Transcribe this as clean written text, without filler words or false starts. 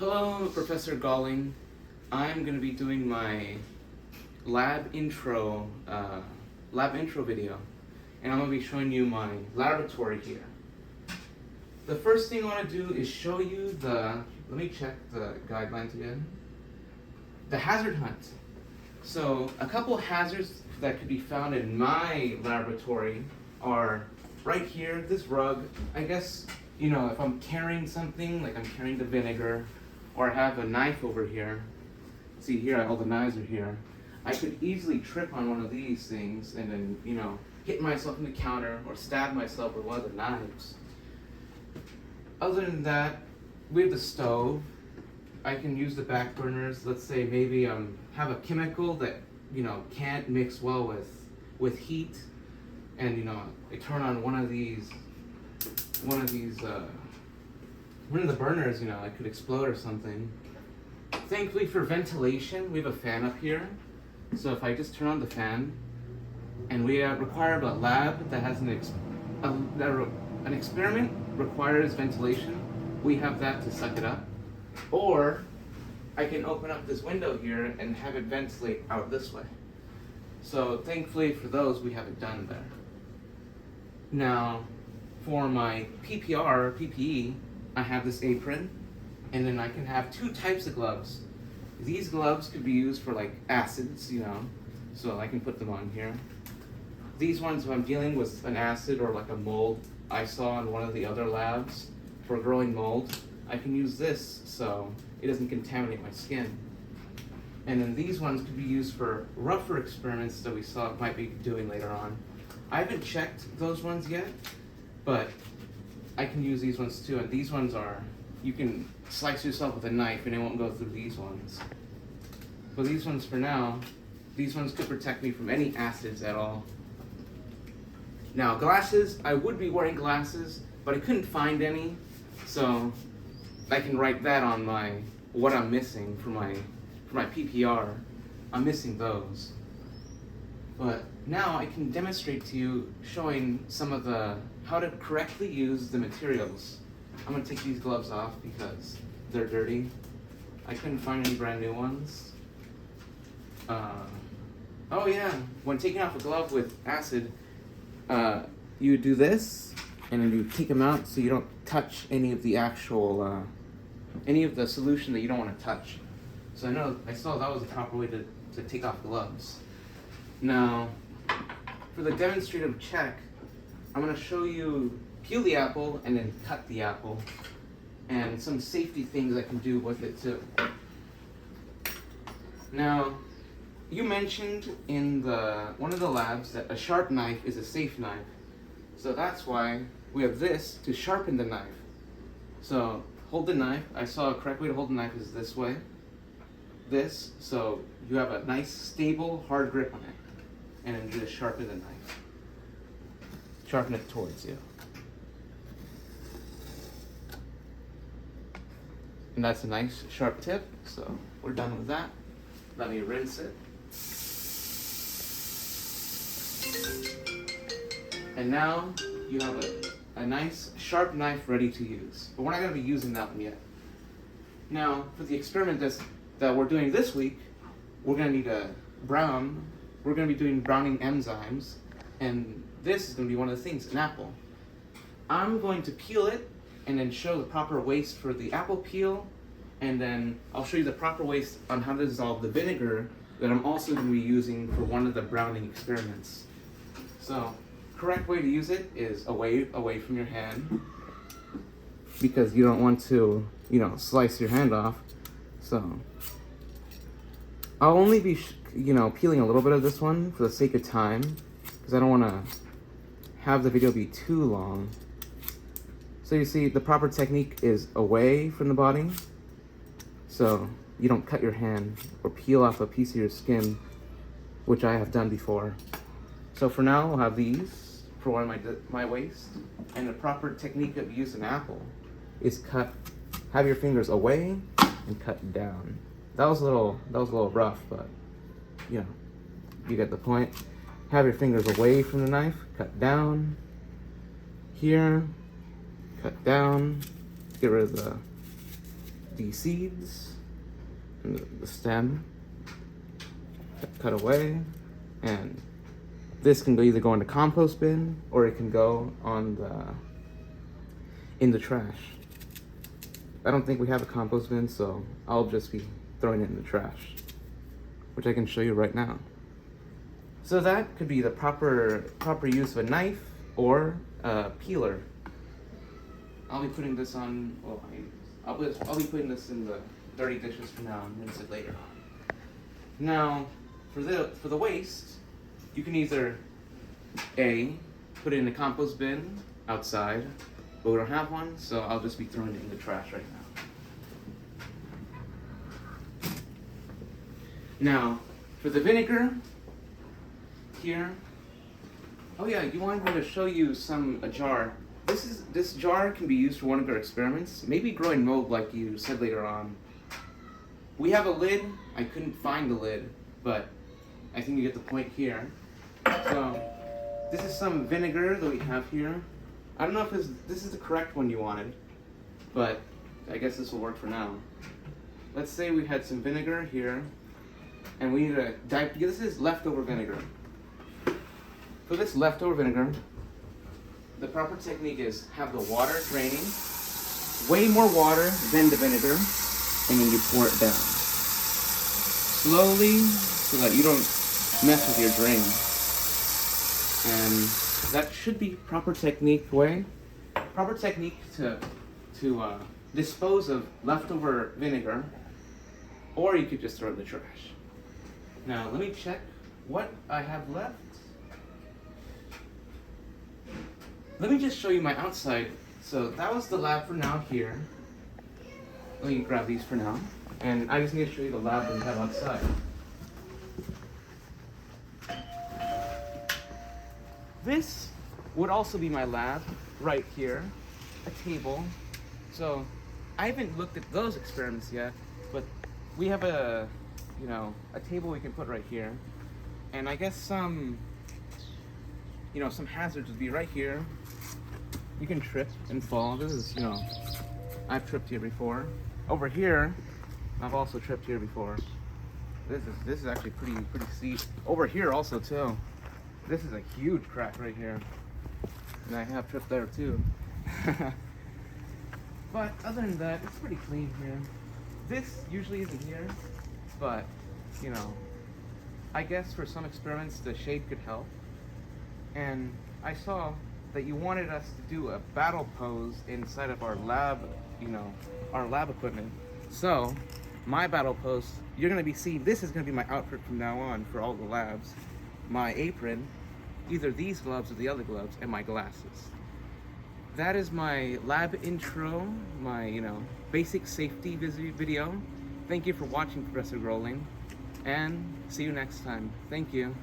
Hello, Professor Galling. I'm going to be doing my lab intro video, and I'm going to be showing you my laboratory here. The first thing I want to do is show you let me check the guidelines again. The hazard hunt. So a couple hazards that could be found in my laboratory are right here, this rug. I guess, if I'm carrying something, like I'm carrying the vinegar, or I have a knife over here. See here, all the knives are here. I could easily trip on one of these things and then, hit myself in the counter or stab myself with one of the knives. Other than that, we have the stove. I can use the back burners. Let's say maybe have a chemical that can't mix well with heat, and I turn on one of the burners. It could explode or something. Thankfully for ventilation, we have a fan up here. So if I just turn on the fan, and we require a lab that has an experiment requires ventilation, we have that to suck it up. Or I can open up this window here and have it ventilate out this way. So thankfully for those, we have it done there. Now, for my PPE, I have this apron, and then I can have two types of gloves. These gloves could be used for like acids, so I can put them on here. These ones, if I'm dealing with an acid or like a mold I saw in one of the other labs for growing mold, I can use this so it doesn't contaminate my skin. And then these ones could be used for rougher experiments that we saw might be doing later on. I haven't checked those ones yet, but I can use these ones too. And these ones you can slice yourself with a knife and it won't go through these ones. But these ones for now, these ones could protect me from any acids at all. Now glasses, I would be wearing glasses, but I couldn't find any. So I can write that on what I'm missing for my PPR. I'm missing those. But now I can demonstrate to you showing some of how to correctly use the materials. I'm gonna take these gloves off because they're dirty. I couldn't find any brand new ones. Oh yeah, when taking off a glove with acid, you do this, and then you take them out so you don't touch any of the actual, any of the solution that you don't want to touch. So I saw that was the proper way to take off gloves. Now, for the demonstrative check, I'm going to show you peel the apple and then cut the apple, and some safety things I can do with it too. Now, you mentioned in one of the labs that a sharp knife is a safe knife. So that's why we have this to sharpen the knife. So hold the knife. I saw a correct way to hold the knife is this way. This, so you have a nice, stable, hard grip on it. And then you just sharpen the knife. Sharpen it towards you. And that's a nice, sharp tip. So we're done with that. Let me rinse it. And now you have a nice sharp knife ready to use. But we're not going to be using that one yet. Now, for the experiment that we're doing this week, we're going to need we're going to be doing browning enzymes, and this is going to be one of the things, an apple. I'm going to peel it and then show the proper waste for the apple peel, and then I'll show you the proper waste on how to dissolve the vinegar that I'm also going to be using for one of the browning experiments. So, correct way to use it is away from your hand, because you don't want to, slice your hand off. So, I'll only be, peeling a little bit of this one for the sake of time, because I don't want to have the video be too long. So you see, the proper technique is away from the body, so you don't cut your hand or peel off a piece of your skin, which I have done before. So for now, I'll have these for one of my waist, and the proper technique of using an apple is have your fingers away and cut down. That was a little rough, but you get the point. Have your fingers away from the knife, cut down here, cut down, get rid of the seeds and the stem cut away, and this can either go in the compost bin or it can go on in the trash. I don't think we have a compost bin, so I'll just be throwing it in the trash, which I can show you right now. So that could be the proper use of a knife or a peeler. I'll be putting this on. Well, I'll be putting this in the dirty dishes for now and rinse it later on. Now, for the waste, you can either put it in a compost bin outside, but we don't have one, so I'll just be throwing it in the trash right now. Now, for the vinegar here. Oh yeah, you wanted me to show you a jar. This jar can be used for one of our experiments. Maybe growing mold, like you said later on. We have a lid. I couldn't find the lid, but I think you get the point here. So this is some vinegar that we have here. I don't know if this is the correct one you wanted, but I guess this will work for now. Let's say we had some vinegar here, and we need to dive. This is leftover vinegar. For this leftover vinegar, the proper technique is have the water draining, way more water than the vinegar, and then you pour it down. Slowly, so that you don't mess with your drain. And that should be proper technique to dispose of leftover vinegar, or you could just throw it in the trash. Now let me check what I have left. Let me just show you my outside. So that was the lab for now here. Let me grab these for now. And I just need to show you the lab that we have outside. This would also be my lab right here, a table. So I haven't looked at those experiments yet, but we have a table we can put right here. And I guess some hazards would be right here. You can trip and fall. This is, I've tripped here before. Over here, I've also tripped here before. This is actually pretty steep. Over here also too. This is a huge crack right here. And I have tripped there too. But other than that, it's pretty clean here. This usually isn't here, but I guess for some experiments the shade could help. And I saw that you wanted us to do a battle pose inside of our lab, our lab equipment. So, my battle pose, you're gonna be seeing, this is gonna be my outfit from now on for all the labs. My apron, either these gloves or the other gloves, and my glasses. That is my lab intro, my, basic safety video. Thank you for watching, Professor Groling, and see you next time. Thank you.